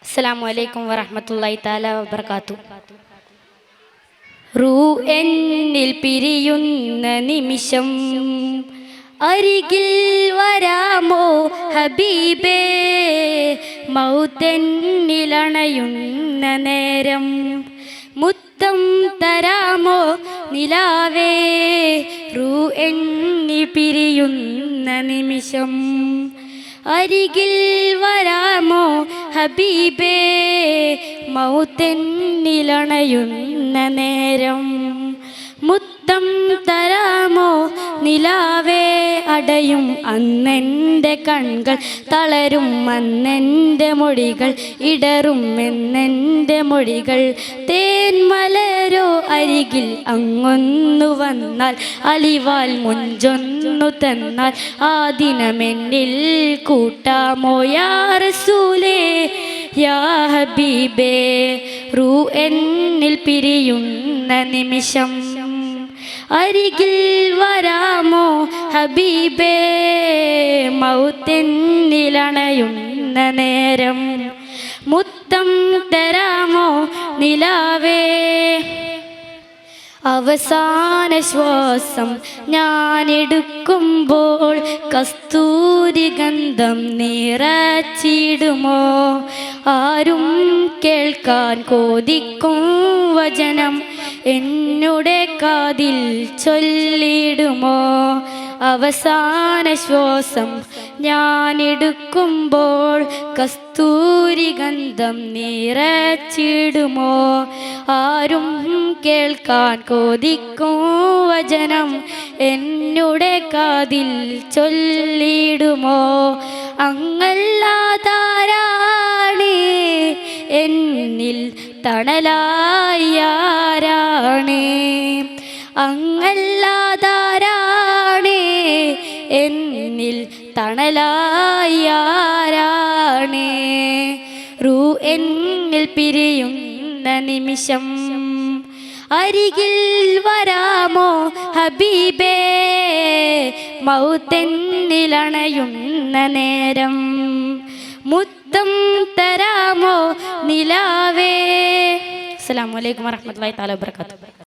അസ്സലാമു അലൈക്കും വറഹ്മത്തുള്ളാഹി തആല വബറകാതുഹു. റൂ എന്നിൽ പിരിയുന്ന നിമിഷം അരികിൽ വരാമോ ഹബീബേ, മൗത്തെന്നിലണയുന്ന നേരം മുത്തം തരാമോ നിലാവേ. റൂ എന്നിൽ പിരിയുന്ന നിമിഷം അരികിൽ വരാമോ ഹബീബേ, മൗത്തെന്നിലണയുന്ന നേരം മുത്തം തരാമോ നിലാവേ. അടയും അന്നെൻ്റെ കൺകൾ തളരും, അന്നെൻ്റെ മൊഴികൾ ഇടറും എന്നെൻ്റെ മൊഴികൾ. തേന്മലരോ അരികിൽ അങ്ങൊന്നു വന്നാൽ, അലിവാൽ മുഞ്ചൊന്നു തന്നാൽ ആ ദിനമെന്നിൽ കൂട്ടാമോ യാ റസൂലേ യാ ഹബീബേ. റൂ എന്നിൽ പിരിയുന്ന നിമിഷം അരികിൽ വരാമോ ഹബീബേ, മൗത്തെന്നിലണയുന്ന നേരം മുത്തം തരാമോ നിലാവേ. അവസാന ശ്വാസം ഞാനെടുക്കുമ്പോൾ കസ്തൂരി ഗന്ധം നിറച്ചിടുമോ. ആരും കേൾക്കാൻ കൊതിക്കും വചനം എന്നുടെ കാതിൽ ചൊല്ലിടുമോ. അവസാന ശ്വാസം ഞാനെടുക്കുമ്പോൾ കസ്തൂരി ഗന്ധം നിറച്ചിടുമോ. ആരും കേൾക്കാൻ കൊതിക്കും വചനം എന്നുടെ കാതിൽ ചൊല്ലിടുമോ. അങ്ങല്ലാതാരാണ് എന്നിൽ തണലായാരാണ്, അങ്ങല്ലാതാരാണ് എന്നിൽ തണലായാരാണ്. റൂ എന്നിൽ പിരിയുന്ന നിമിഷം അരികിൽ വരാമോ ഹബീബേ, മൗത്തെന്നിലണയുന്ന നേരം മുത്തം തരാമോ നിലാവേ. അസ്സലാമു അലൈക്കും വറഹ്മത്തുള്ളാഹി തആല വബറകാതുഹു.